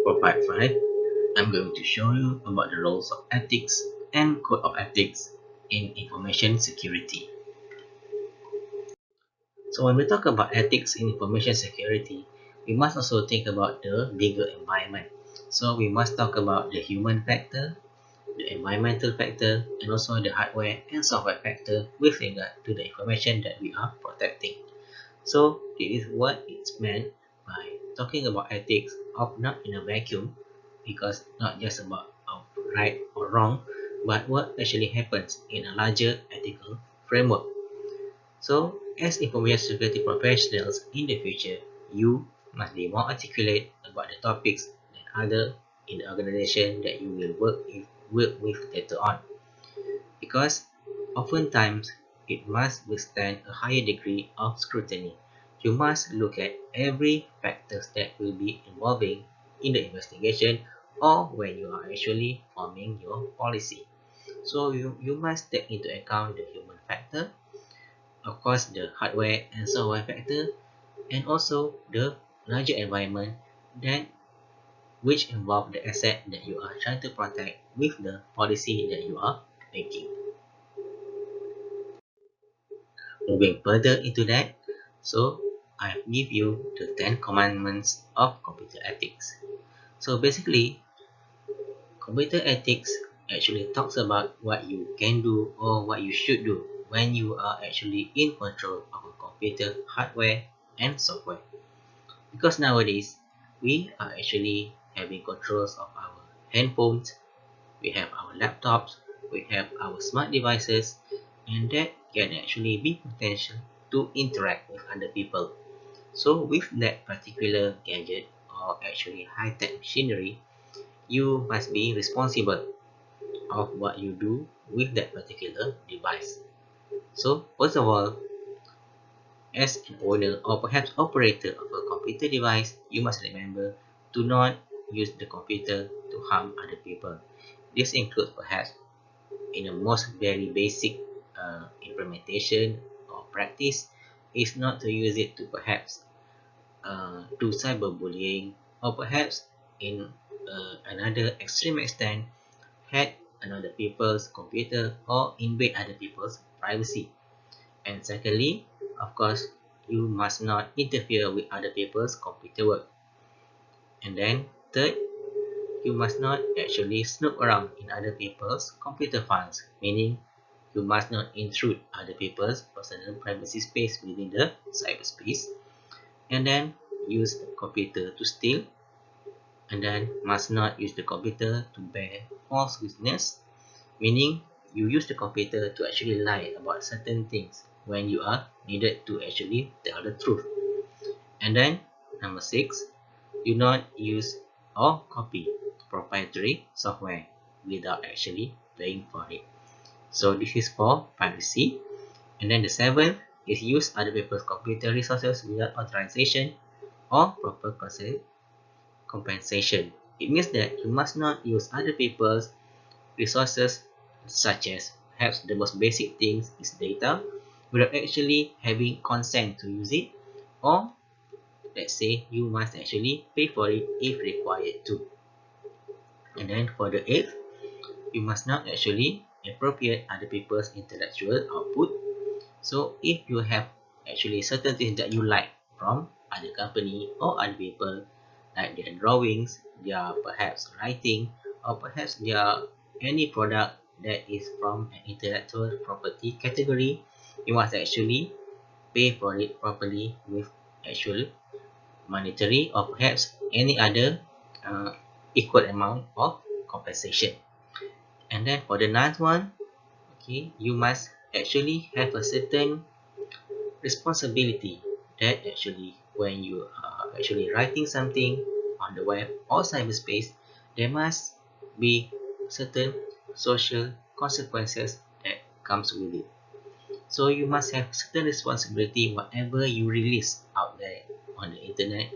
For part 5, I'm going to show you about the roles of ethics and code of ethics in information security. So when we talk about ethics in information security, we must also think about the bigger environment. So we must talk about the human factor, the environmental factor, and also the hardware and software factor with regard to the information that we are protecting. So this is what it's meant by talking about ethics of not in a vacuum, because not just about of right or wrong, but what actually happens in a larger ethical framework. So as information security professionals in the future, you must be more articulate about the topics than other in the organization that you will work with later on, because oftentimes it must withstand a higher degree of scrutiny. You must look at every factors that will be involving in the investigation or when you are actually forming your policy. So you must take into account the human factor, of course the hardware and software factor, and also the larger environment that which involve the asset that you are trying to protect with the policy that you are making. Moving further into that, so I give you the 10 commandments of computer ethics. So basically, computer ethics actually talks about what you can do or what you should do when you are actually in control of a computer hardware and software. Because nowadays, we are actually having controls of our handphones, we have our laptops, we have our smart devices, and that can actually be potential to interact with other people. So with that particular gadget or actually high-tech machinery, you must be responsible of what you do with that particular device. So first of all, as an owner or perhaps operator of a computer device, you must remember to not use the computer to harm other people. This includes perhaps in a most very basic implementation or practice is not to use it to perhaps do cyberbullying, or perhaps in another extreme extent hack another people's computer or invade other people's privacy. And secondly, of course, you must not interfere with other people's computer work. And then third, you must not actually snoop around in other people's computer files, meaning you must not intrude other people's personal privacy space within the cyberspace, and then use the computer to steal, and then must not use the computer to bear false witness, meaning you use the computer to actually lie about certain things when you are needed to actually tell the truth. And then number 6, do not use or copy proprietary software without actually paying for it. So this is for privacy. And then the 7th is use other people's computer resources without authorization or proper compensation. It means that you must not use other people's resources, such as perhaps the most basic things is data, without actually having consent to use it, or let's say you must actually pay for it if required to. And then for the 8th, you must not actually appropriate other people's intellectual output. So if you have actually certain things that you like from other company or other people, like their drawings, their perhaps writing, or perhaps their any product that is from an intellectual property category, you must actually pay for it properly with actual monetary or perhaps any other uh, equal amount of compensation. And then for the ninth one, okay, you must actually have a certain responsibility that actually when you are actually writing something on the web or cyberspace, there must be certain social consequences that comes with it. So you must have certain responsibility whatever you release out there on the internet,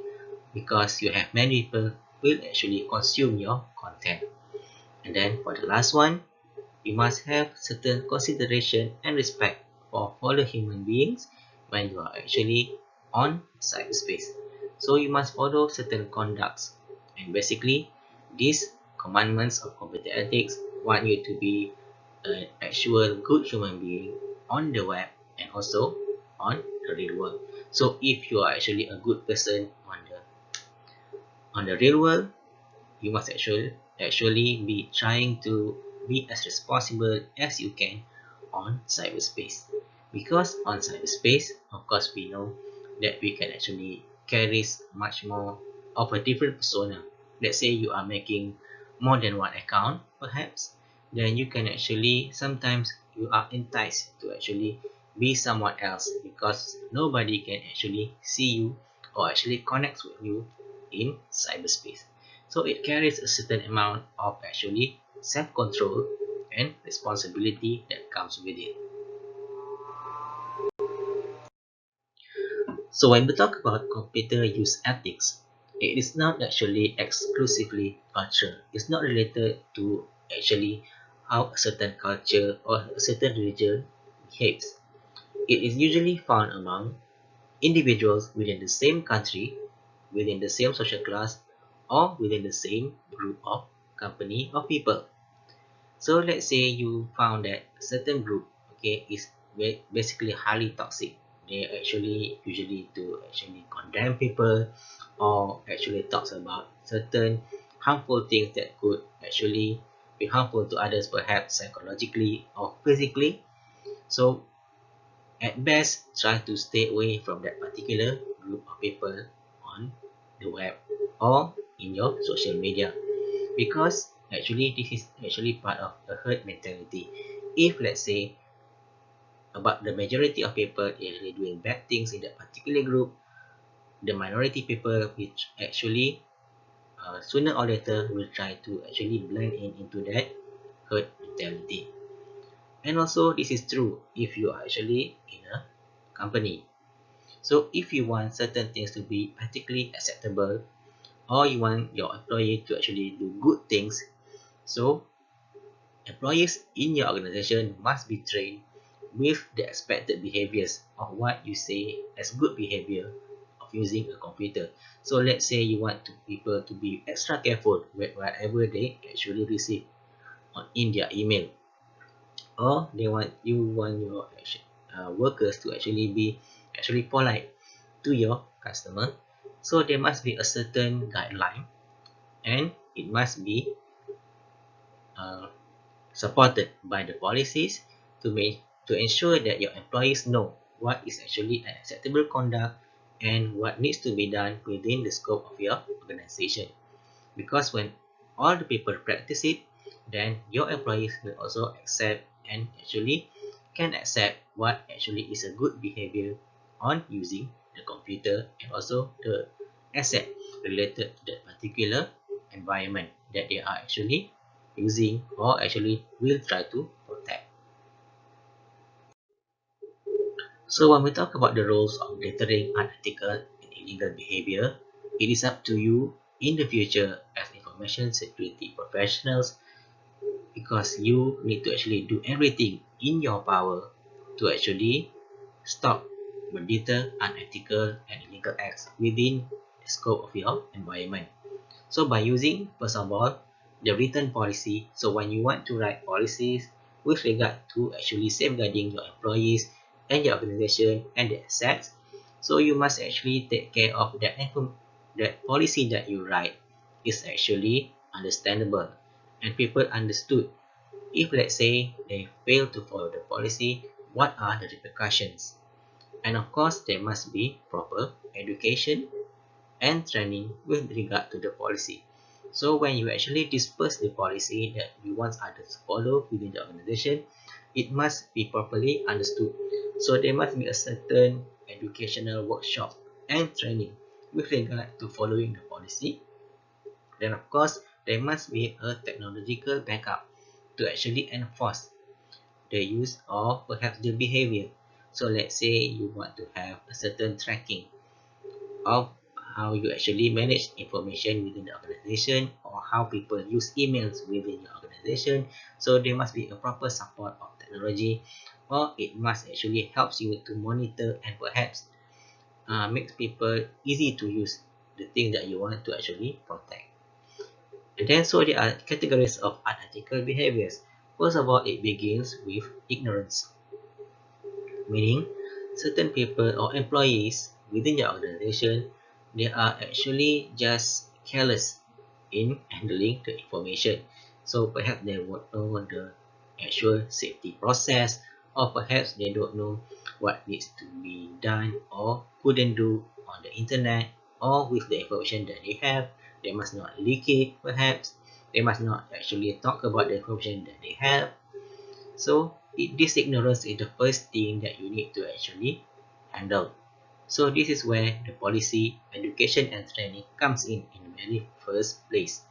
because you have many people will actually consume your content. And then for the last one, you must have certain consideration and respect for fellow human beings when you are actually on cyberspace. So you must follow certain conducts And basically, these commandments of computer ethics want you to be an actual good human being on the web and also on the real world. So if you are actually a good person on the real world, you must actually be trying to be as responsible as you can on cyberspace. Because on cyberspace, of course, we know that we can actually carry much more of a different persona. Let's say you are making more than one account, perhaps, then you can actually sometimes you are enticed to actually be someone else because nobody can actually see you or actually connect with you in cyberspace. So it carries a certain amount of actually self-control and responsibility that comes with it. So when we talk about computer use ethics, it is not actually exclusively culture. It's not related to actually how a certain culture or a certain religion behaves. It is usually found among individuals within the same country, within the same social class, or within the same group of company or people. So let's say you found that a certain group, okay, is basically highly toxic. They actually usually do actually condemn people or actually talks about certain harmful things that could actually be harmful to others, perhaps psychologically or physically. So at best, try to stay away from that particular group of people on the web or in your social media, because actually this is actually part of a herd mentality. If let's say about the majority of people actually doing bad things in that particular group, the minority people which actually sooner or later will try to actually blend in into that herd mentality. And also this is true if you are actually in a company. So if you want certain things to be particularly acceptable, or you want your employee to actually do good things, so employees in your organization must be trained with the expected behaviors of what you say as good behavior of using a computer. So let's say you want people to be extra careful with whatever they actually receive in their email, or you want your workers to actually be actually polite to your customer. So there must be a certain guideline, and it must be uh, supported by the policies to ensure that your employees know what is actually an acceptable conduct and what needs to be done within the scope of your organization. Because when all the people practice it, then your employees will also accept and actually can accept what actually is a good behavior on using the computer and also the asset related to that particular environment that they are actually using or actually will try to protect. So when we talk about the roles of deterring unethical and illegal behavior, it is up to you in the future as information security professionals, because you need to actually do everything in your power to actually stop or deter unethical and illegal acts within the scope of your environment. So by using, first of all, the written policy. So when you want to write policies with regard to actually safeguarding your employees and your organization and the assets, so you must actually take care of that policy that you write is actually understandable and people understood. If let's say they fail to follow the policy, what are the repercussions? And of course, there must be proper education and training with regard to the policy. So when you actually disperse the policy that you want others to follow within the organization, it must be properly understood. So there must be a certain educational workshop and training with regard to following the policy. Then of course, there must be a technological backup to actually enforce the use or perhaps the behavior. So let's say you want to have a certain tracking of how you actually manage information within the organization or how people use emails within your organization. So there must be a proper support of technology, or it must actually helps you to monitor and perhaps makes people easy to use the thing that you want to actually protect. And then so there are categories of unethical behaviors. First of all, it begins with ignorance, meaning certain people or employees within your organization, they are actually just careless in handling the information. So perhaps they won't know the actual safety process, or perhaps they don't know what needs to be done or couldn't do on the internet, or with the information that they have they must not leak it. Perhaps they must not actually talk about the information that they have. So this ignorance is the first thing that you need to actually handle. So this is where the policy, education and training comes in the very first place.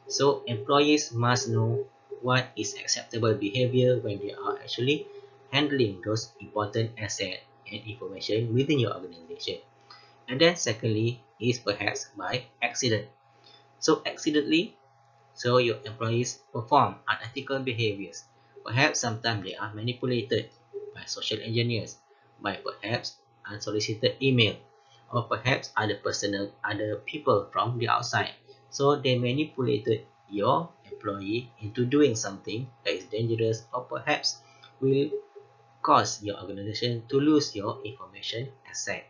So employees must know what is acceptable behavior when they are actually handling those important assets and information within your organization. And then secondly is perhaps by accident. So accidentally, so your employees perform unethical behaviors. Perhaps sometimes they are manipulated by social engineers, by perhaps unsolicited email, or perhaps other people from the outside. So they manipulated your employee into doing something that is dangerous, or perhaps will cause your organization to lose your information asset.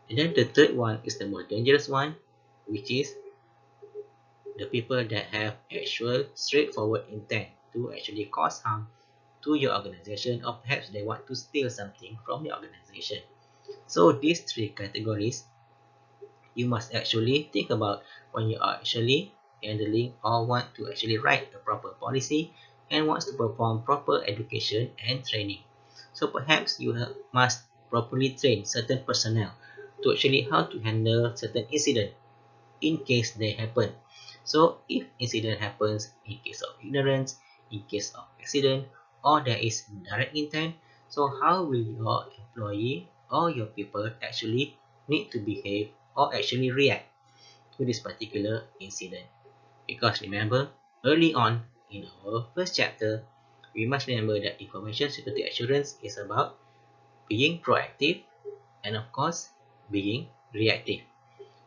And then the third one is the most dangerous one, which is the people that have actual straightforward intent to actually cause harm to your organization, or perhaps they want to steal something from the organization. So these three categories you must actually think about when you are actually handling or want to actually write a proper policy and wants to perform proper education and training. So perhaps you must properly train certain personnel to actually how to handle certain incident in case they happen. So if incident happens in case of ignorance, in case of accident, or there is direct intent, so how will your employee or your people actually need to behave or actually react to this particular incident? Because remember, early on in our first chapter, we must remember that information security assurance is about being proactive and of course being reactive.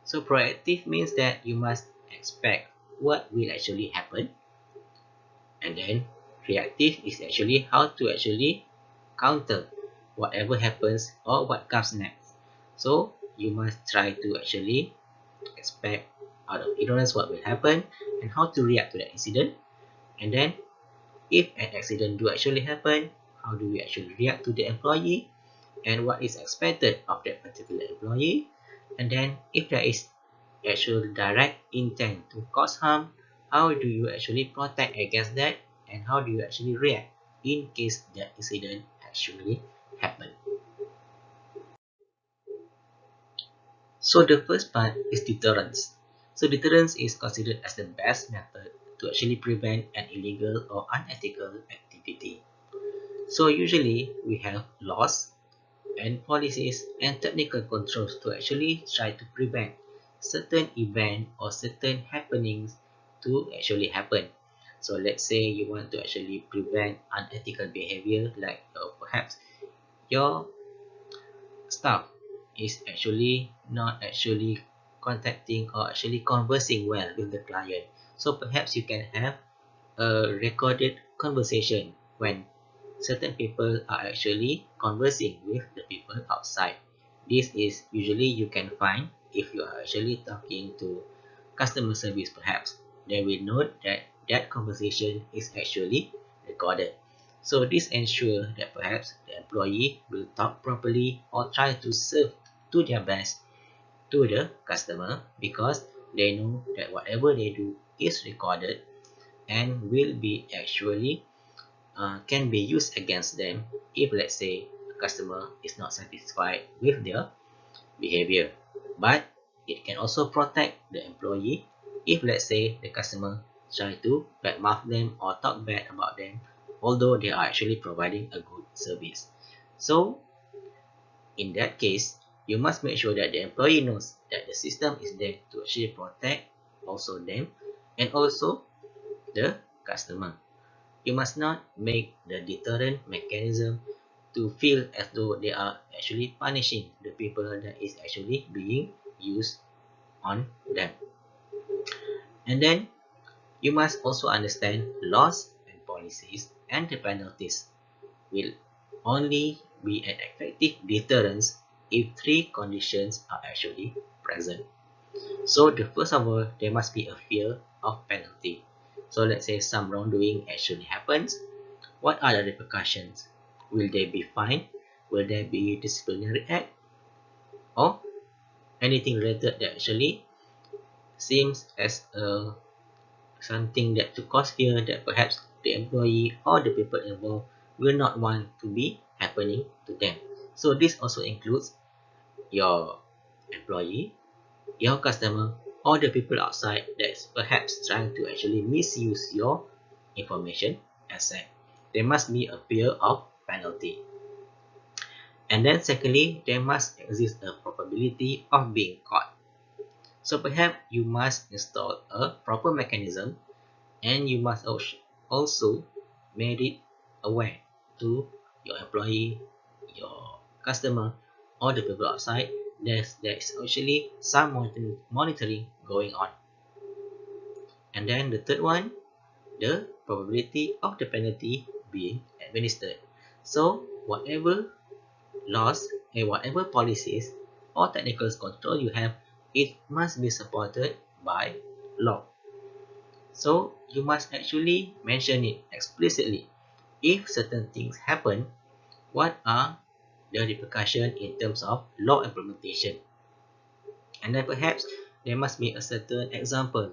So proactive means that you must expect what will actually happen, and then reactive is actually how to actually counter whatever happens or what comes next. So you must try to actually expect out of ignorance what will happen and how to react to that incident. And then if an accident do actually happen, how do we actually react to the employee and what is expected of that particular employee. And then if there is actual direct intent to cause harm, how do you actually protect against that and how do you actually react in case that incident actually happen. So the first part is deterrence. So deterrence is considered as the best method to actually prevent an illegal or unethical activity. So usually we have laws and policies and technical controls to actually try to prevent certain event or certain happenings to actually happen. So let's say you want to actually prevent unethical behavior, like perhaps your staff is actually not actually contacting or actually conversing well with the client. So perhaps you can have a recorded conversation when certain people are actually conversing with the people outside. This is usually you can find if you are actually talking to customer service. Perhaps they will note that that conversation is actually recorded. So this ensures that perhaps the employee will talk properly or try to serve to their best to the customer, because they know that whatever they do is recorded and will be actually can be used against them if let's say a customer is not satisfied with their behavior. But it can also protect the employee if let's say the customer try to badmouth them or talk bad about them, although they are actually providing a good service. So in that case, you must make sure that the employee knows that the system is there to actually protect also them and also the customer. You must not make the deterrent mechanism to feel as though they are actually punishing the people that is actually being used on them. And then You must also understand laws and policies, and the penalties will only be an effective deterrence if three conditions are actually present. So the first of all, there must be a fear of penalty. So let's say some wrongdoing actually happens. What are the repercussions? Will there be fine? Will there be disciplinary act? Or anything related that actually seems as something that to cause fear that perhaps the employee or the people involved will not want to be happening to them. So this also includes your employee, your customer, or the people outside that's perhaps trying to actually misuse your information asset. There must be a fear of penalty. And then secondly, there must exist a probability of being caught. So perhaps you must install a proper mechanism, and you must also make it aware to your employee, your customer, or the people outside there's actually some monitoring going on. And then the third one, the probability of the penalty being administered. So whatever laws and whatever policies or technical control you have, it must be supported by law. So you must actually mention it explicitly. If certain things happen, what are the repercussions in terms of law implementation? And then perhaps there must be a certain example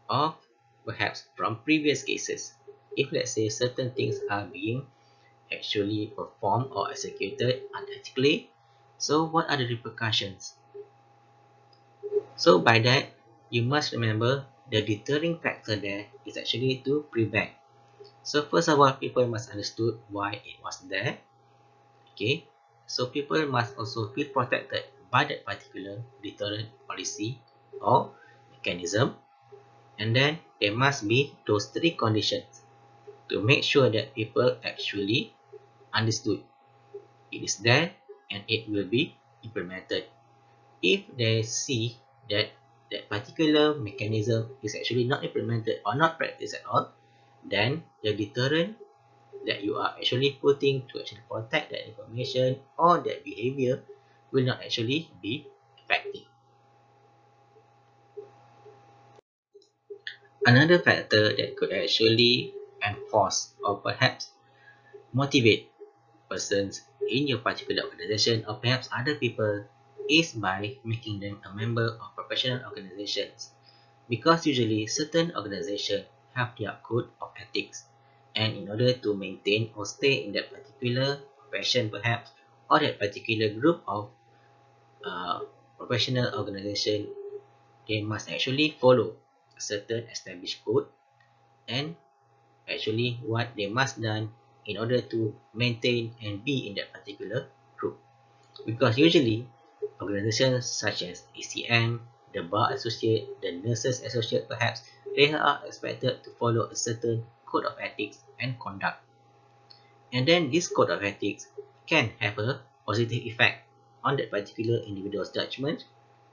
of perhaps from previous cases. If let's say certain things are being actually performed or executed unethically, so what are the repercussions? So by that, you must remember the deterring factor there is actually to prevent. So first of all, people must understood why it was there. Okay, so people must also feel protected by that particular deterrent policy or mechanism. And then there must be those three conditions to make sure that people actually understood it is there and it will be implemented. If they see that that particular mechanism is actually not implemented or not practiced at all, then the deterrent that you are actually putting to actually protect that information or that behavior will not actually be effective. Another factor that could actually enforce or perhaps motivate persons in your particular organization or perhaps other people is by making them a member of professional organizations, because usually certain organizations have their code of ethics, and in order to maintain or stay in that particular profession perhaps or that particular group of uh, professional organization, they must actually follow a certain established code and actually what they must done in order to maintain and be in that particular group. Because usually organizations such as ACM, the Bar Associate, the Nurses Associate perhaps, they are expected to follow a certain code of ethics and conduct. And then this code of ethics can have a positive effect on that particular individual's judgment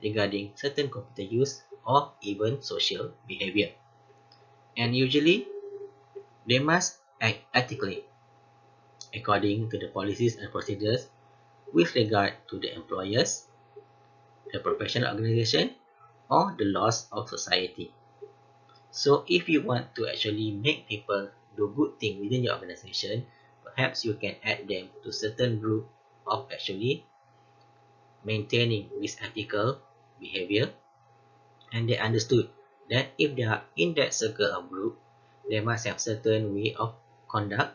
regarding certain computer use or even social behavior. And usually they must act ethically according to the policies and procedures with regard to the employers, the professional organization, or the laws of society. So if you want to actually make people do good thing within your organization, perhaps you can add them to certain group of actually maintaining this ethical behavior, and they understood that if they are in that circle of group, they must have certain way of conduct,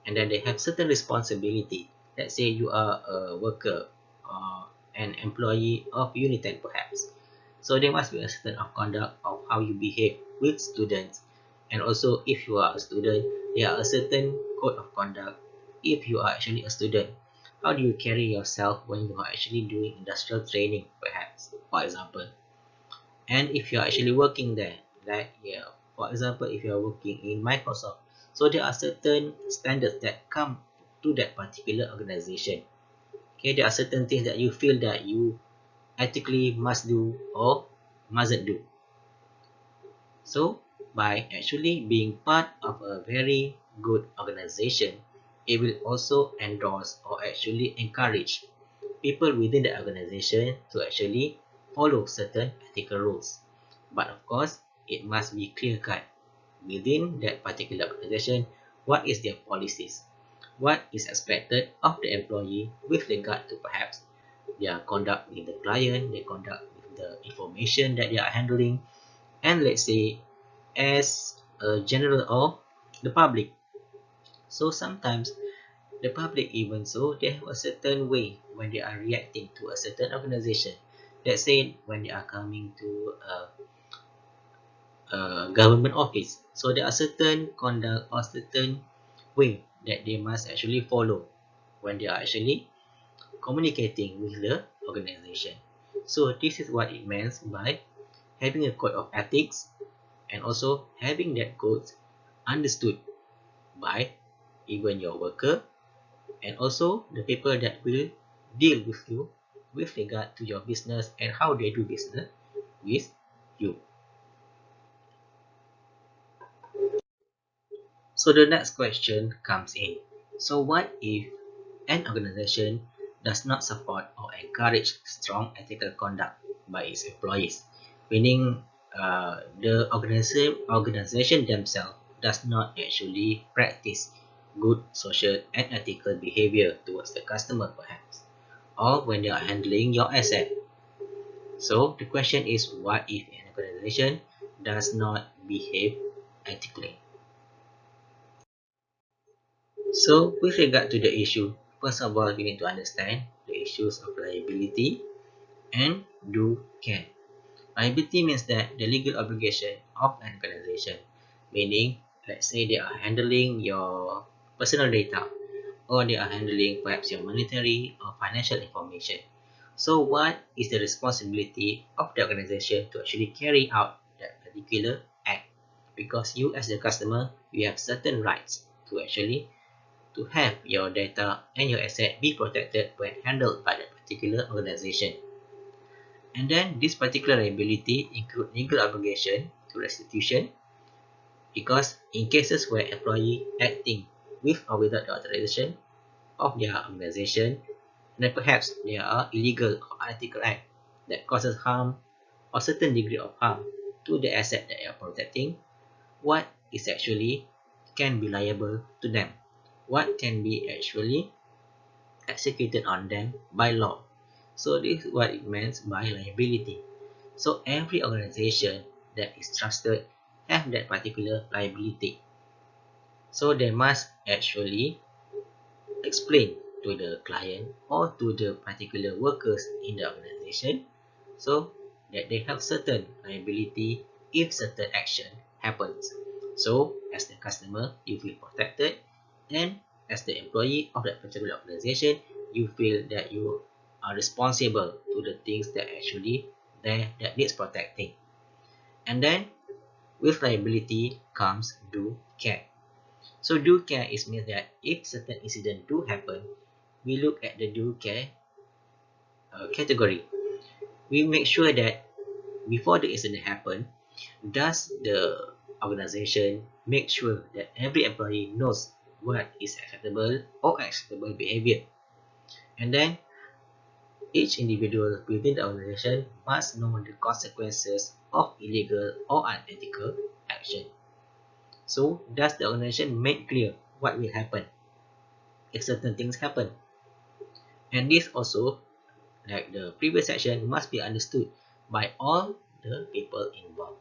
and then they have certain responsibility. Let's say you are a worker or an employee of United perhaps. So there must be a certain of conduct of how you behave with students. And also if you are a student, there are a certain code of conduct if you are actually a student. How do you carry yourself when you are actually doing industrial training perhaps, for example. And if you are actually working there, like yeah, for example if you are working in Microsoft, so there are certain standards that come to that particular organization. Okay, there are certain things that you feel that you ethically must do or mustn't do. So by actually being part of a very good organization, it will also endorse or actually encourage people within the organization to actually follow certain ethical rules. But of course, it must be clear cut within that particular organization. What is their policies? What is expected of the employee with regard to perhaps their conduct with the client, their conduct with the information that they are handling, and let's say as a general of the public. So sometimes the public, even so, they have a certain way when they are reacting to a certain organization. Let's say when they are coming to a government office, so there are certain conduct or certain way that they must actually follow when they are actually communicating with the organization. So this is what it means by having a code of ethics, and also having that code understood by even your worker, and also the people that will deal with you with regard to your business and how they do business with you. So the next question comes in. So what if an organization does not support or encourage strong ethical conduct by its employees? Meaning the organization themselves does not actually practice good social and ethical behavior towards the customer perhaps, or when they are handling your asset. So the question is, what if an organization does not behave ethically? So with regard to the issue, first of all, we need to understand the issues of liability and do care. Liability means that the legal obligation of an organization, meaning let's say they are handling your personal data, or they are handling perhaps your monetary or financial information. So what is the responsibility of the organization to actually carry out that particular act? Because you as the customer, you have certain rights to actually to have your data and your asset be protected when handled by that particular organization. And then this particular liability include legal obligation to restitution, because in cases where employee acting with or without the authorization of their organization, then perhaps there are illegal or unethical act that causes harm or certain degree of harm to the asset that you are protecting, what is actually can be liable to them, what can be actually executed on them by law. So this is what it means by liability. So every organization that is trusted have that particular liability. So they must actually explain to the client or to the particular workers in the organization, so that they have certain liability if certain action happens. So as the customer, you feel protected, and as the employee of that particular organization, you feel that you are responsible to the things that actually there that needs protecting. And then with liability comes due care. So due care is means that if certain incident do happen, we look at the due care category. We make sure that before the incident happen, does the organization make sure that every employee knows what is acceptable or acceptable behavior, and then each individual within the organization must know the consequences of illegal or unethical action. So does the organization make clear what will happen if certain things happen? And this also, like the previous section, must be understood by all the people involved.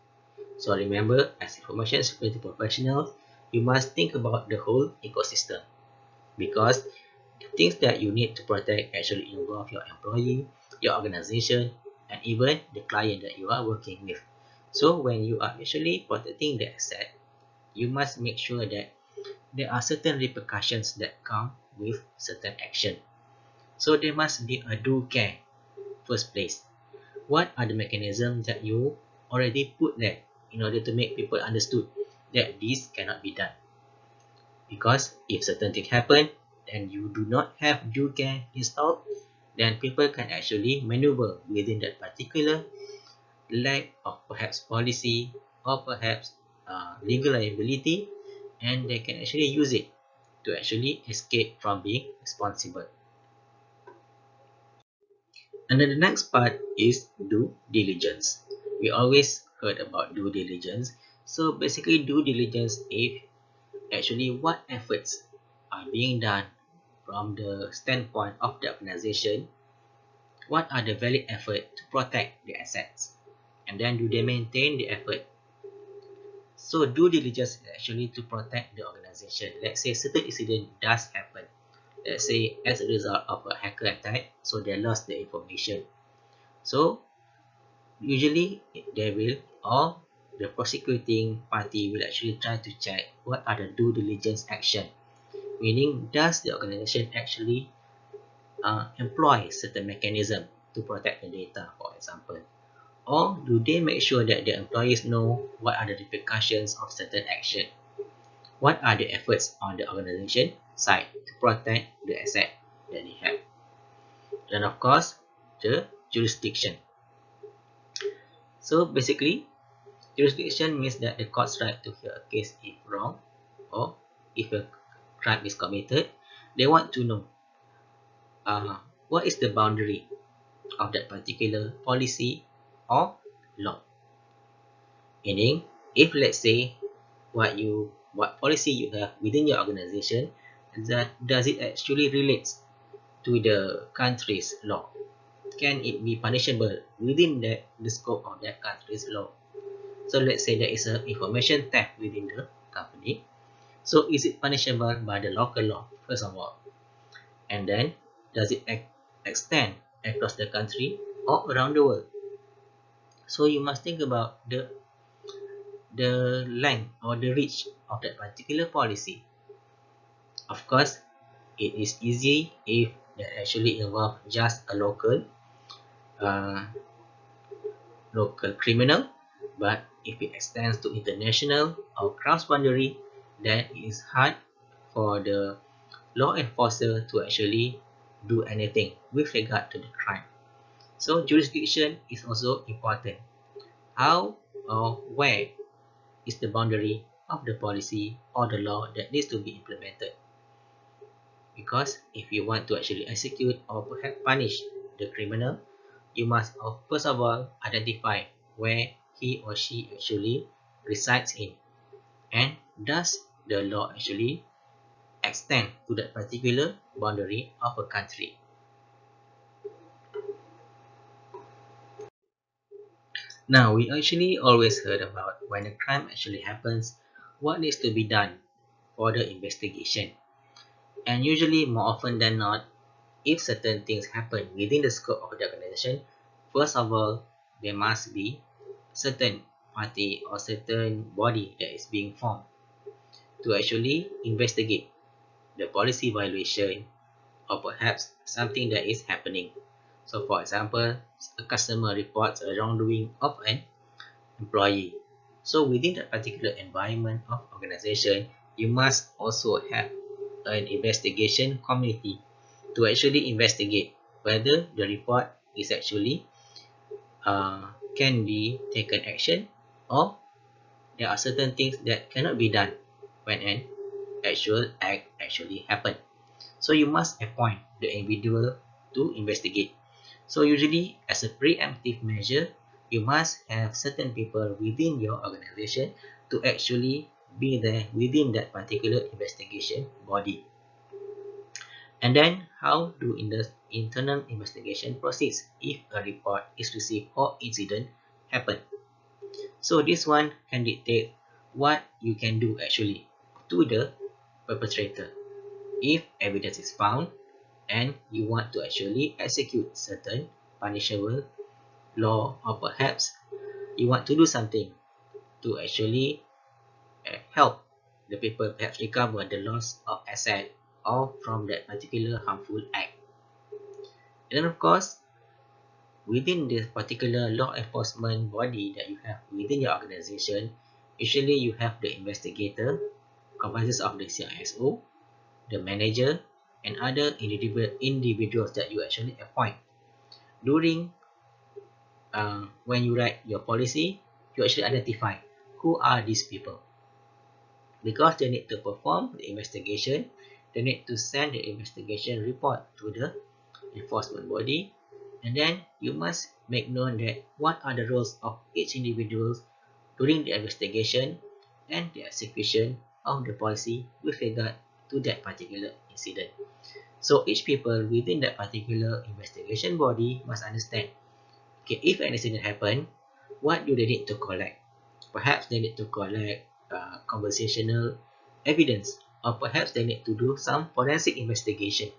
So remember, as information security professionals, you must think about the whole ecosystem, because the things that you need to protect actually involve your employee, your organization, and even the client that you are working with. So when you are actually protecting the asset, you must make sure that there are certain repercussions that come with certain action. So there must be a due care first place. What are the mechanisms that you already put there in order to make people understood that this cannot be done? Because if certain things happen and you do not have due care installed, then people can actually maneuver within that particular lack of perhaps policy, or perhaps legal liability, and they can actually use it to actually escape from being responsible. And then the next part is due diligence. We always heard about due diligence. So basically due diligence is actually what efforts are being done from the standpoint of the organization. What are the valid efforts to protect the assets? And then do they maintain the effort? So due diligence is actually to protect the organization. Let's say certain incident does happen. Let's say as a result of a hacker attack, so they lost the information. So usually they will, or the prosecuting party will actually try to check what are the due diligence action. Meaning, does the organization actually employ certain mechanism to protect the data, for example? Or do they make sure that the employees know what are the repercussions of certain action? What are the efforts on the organization side to protect the asset that they have? And of course, the jurisdiction. So basically, jurisdiction means that the court's right to hear a case if wrong or if a crime is committed. They want to know what is the boundary of that particular policy or law. Meaning, if let's say what policy you have within your organization, that does it actually relates to the country's law? Can it be punishable within the scope of that country's law? So let's say there is a information theft within the company. So is it punishable by the local law, first of all? And then, does it extend across the country or around the world? So you must think about the length or the reach of that particular policy. Of course, it is easy if that actually involve just a uh, local criminal, but if it extends to international or cross-boundary, then it is hard for the law enforcer to actually do anything with regard to the crime. So jurisdiction is also important. How or where is the boundary of the policy or the law that needs to be implemented? Because if you want to actually execute or perhaps punish the criminal, you must first of all identify where he or she actually resides in, and does the law actually extend to that particular boundary of a country. Now, we actually always heard about when a crime actually happens, what needs to be done for the investigation. And usually, more often than not, if certain things happen within the scope of the organization, first of all, there must be certain party or certain body that is being formed to actually investigate the policy violation or perhaps something that is happening. So for example, a customer reports a wrongdoing of an employee. So within that particular environment of organization, you must also have an investigation committee to actually investigate whether the report is actually can be taken action, or there are certain things that cannot be done when an actual act actually happened. So you must appoint the individual to investigate. So usually as a preemptive measure, you must have certain people within your organization to actually be there within that particular investigation body. And then how do the internal investigation proceeds if a report is received or incident happen? So this one can dictate what you can do actually to the perpetrator. If evidence is found and you want to actually execute certain punishable law, or perhaps you want to do something to actually help the people perhaps recover the loss of asset or from that particular harmful act. And then of course, within this particular law enforcement body that you have within your organization, usually you have the investigator, comprises of the CISO, the manager, and other individuals that you actually appoint. During when you write your policy, you actually identify who are these people, because they need to perform the investigation. They need to send the investigation report to the enforcement body, and then you must make known that what are the roles of each individual during the investigation and the execution of the policy with regard to that particular incident. So each people within that particular investigation body must understand, okay, if an incident happen, what do they need to collect? Perhaps they need to collect conversational evidence, or perhaps they need to do some forensic investigation.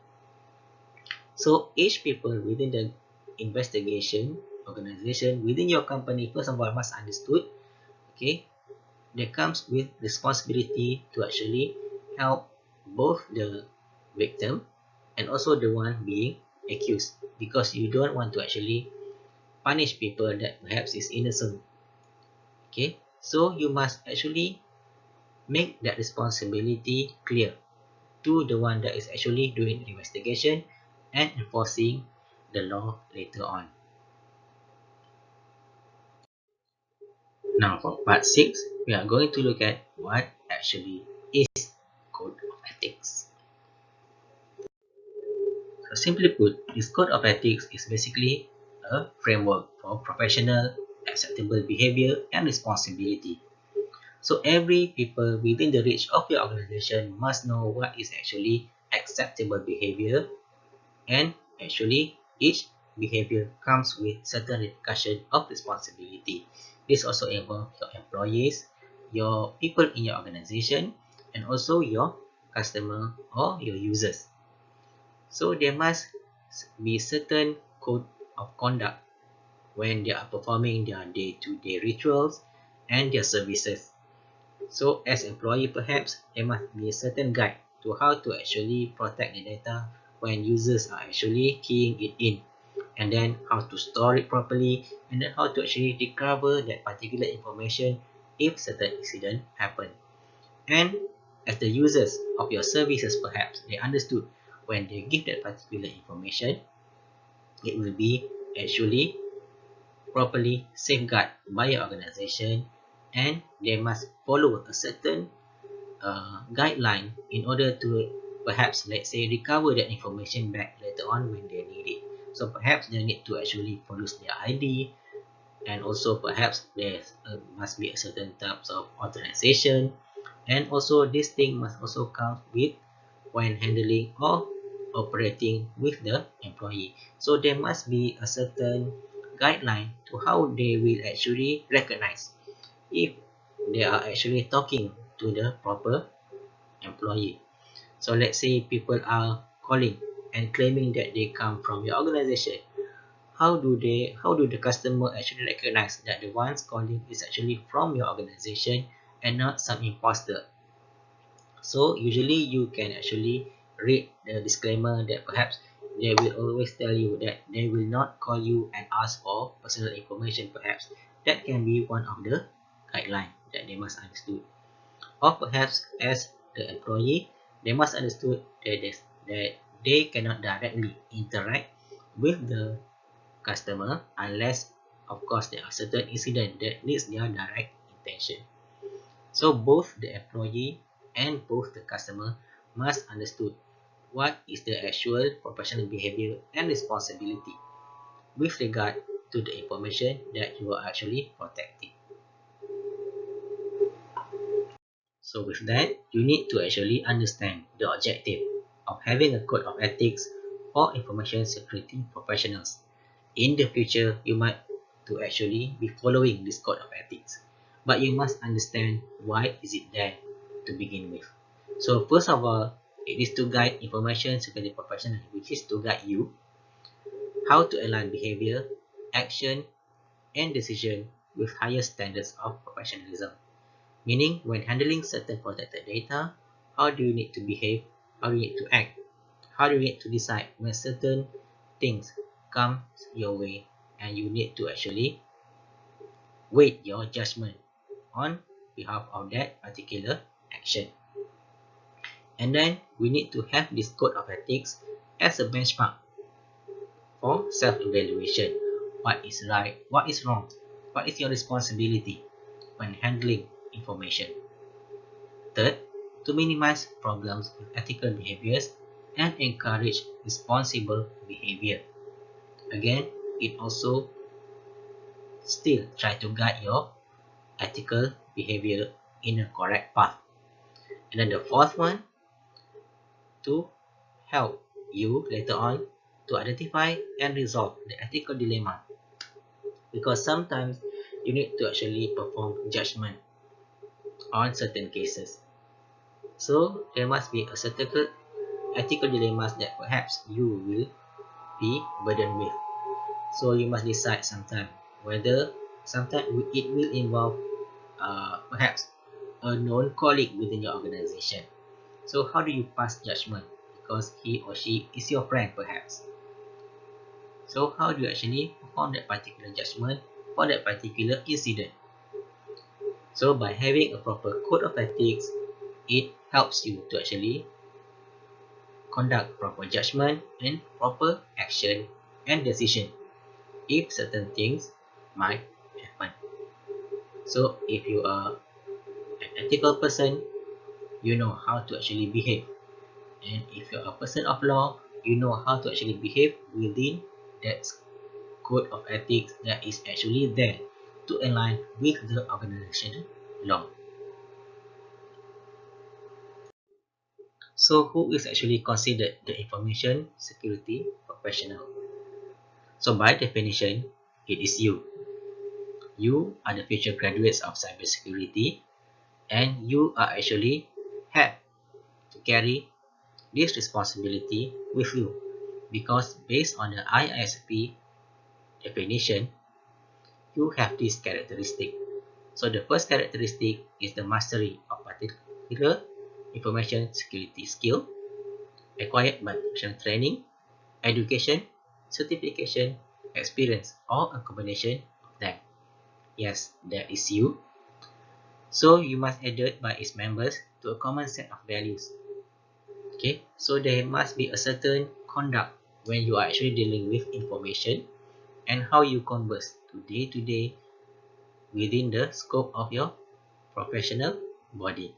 So each people within the investigation organization within your company, first of all, must understood, okay, that comes with responsibility to actually help both the victim and also the one being accused, because you don't want to actually punish people that perhaps is innocent. Okay, so you must actually make that responsibility clear to the one that is actually doing the investigation and enforcing the law later on. Now for part 6, we are going to look at what actually is code of ethics. So simply put, this code of ethics is basically a framework for professional, acceptable behavior and responsibility. So every people within the reach of your organization must know what is actually acceptable behavior, and actually each behavior comes with certain repercussion of responsibility. This also involves your employees, your people in your organization, and also your customer or your users. So there must be certain code of conduct when they are performing their day-to-day rituals and their services. So as employee, perhaps there must be a certain guide to how to actually protect the data when users are actually keying it in, and then how to store it properly, and then how to actually recover that particular information if certain incident happen. And as the users of your services, perhaps they understood when they give that particular information, it will be actually properly safeguarded by your organization, and they must follow a certain guideline in order to perhaps, let's say, recover that information back later on when they need it. So perhaps they need to actually produce their ID, and also perhaps there must be a certain types of authorization, and also this thing must also come with when handling or operating with the employee. So there must be a certain guideline to how they will actually recognize if they are actually talking to the proper employee. So let's say people are calling and claiming that they come from your organization. How do the customer actually recognize that the ones calling is actually from your organization and not some imposter? So usually you can actually read the disclaimer that perhaps they will always tell you that they will not call you and ask for personal information. Perhaps that can be one of the guidelines that they must understood. Or perhaps as the employee, they must understood that they cannot directly interact with the customer unless, of course, there are certain incident that needs their direct attention. So both the employee and both the customer must understood what is the actual professional behavior and responsibility with regard to the information that you are actually protecting. So with that, you need to actually understand the objective of having a code of ethics for information security professionals. In the future, you might to actually be following this code of ethics, but you must understand why is it there to begin with. So first of all, it is to guide information security professionals, which is to guide you how to align behavior, action, and decision with higher standards of professionalism. Meaning, when handling certain protected data, how do you need to behave? How do you need to act? How do you need to decide when certain things come your way, and you need to actually weight your judgment on behalf of that particular action. And then we need to have this code of ethics as a benchmark for self-evaluation. What is right? What is wrong? What is your responsibility when handling information. Third, to minimize problems with ethical behaviors and encourage responsible behavior. Again, it also still try to guide your ethical behavior in a correct path. And then the fourth one, to help you later on to identify and resolve the ethical dilemma, because sometimes you need to actually perform judgment on certain cases. So there must be a certain ethical dilemmas that perhaps you will be burdened with. So you must decide sometime whether sometimes it will involve perhaps a known colleague within your organization. So how do you pass judgment? Because he or she is your friend perhaps. So how do you actually perform that particular judgment for that particular incident? So by having a proper code of ethics, it helps you to actually conduct proper judgment and proper action and decision if certain things might happen. So if you are an ethical person, you know how to actually behave. And if you're a person of law, you know how to actually behave within that code of ethics that is actually there to align with the organization law. So who is actually considered the information security professional? So by definition, it is you. You are the future graduates of cybersecurity, and you are actually have to carry this responsibility with you, because based on the ISP definition, you have this characteristic. So the first characteristic is the mastery of particular information security skill acquired by professional training, education, certification, experience, or a combination of them. Yes, that is you. So you must adhere by its members to a common set of values. Okay, so there must be a certain conduct when you are actually dealing with information and how you converse to day within the scope of your professional body.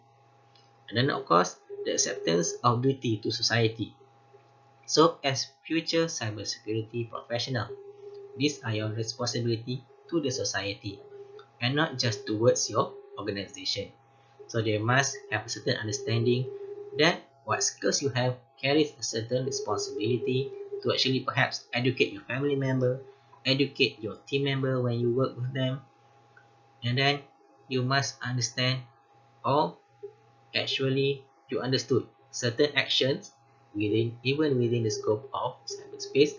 And then of course, the acceptance of duty to society. So as future cybersecurity professional, these are your responsibility to the society and not just towards your organization. So they must have a certain understanding that what skills you have carries a certain responsibility to actually perhaps educate your family member, educate your team member when you work with them, and then you must understand, or actually you understood, certain actions within the scope of cyberspace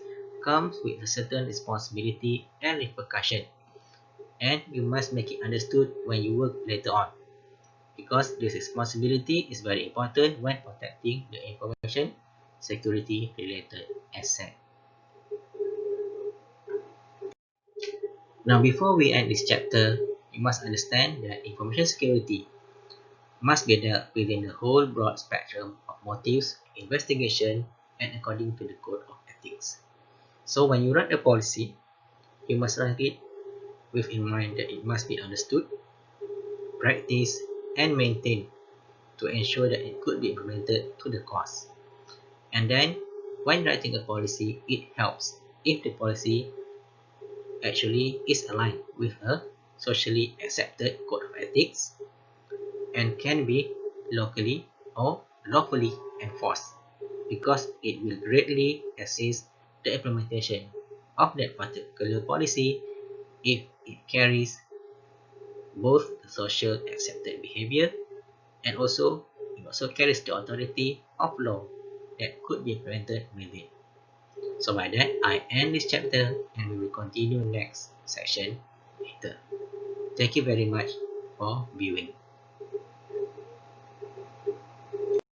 comes with a certain responsibility and repercussion, and you must make it understood when you work later on, because this responsibility is very important when protecting the information security related asset. Now before we end this chapter, you must understand that information security must be dealt within the whole broad spectrum of motives, investigation, and according to the code of ethics. So when you write a policy, you must write it with in mind that it must be understood, practiced, and maintained to ensure that it could be implemented to the cause. And then, when writing a policy, it helps if the policy actually is aligned with a socially accepted code of ethics and can be locally or lawfully enforced, because it will greatly assist the implementation of that particular policy if it carries both the social accepted behavior and also it also carries the authority of law that could be implemented with it. So by that, I end this chapter and we will continue next section later. Thank you very much for viewing.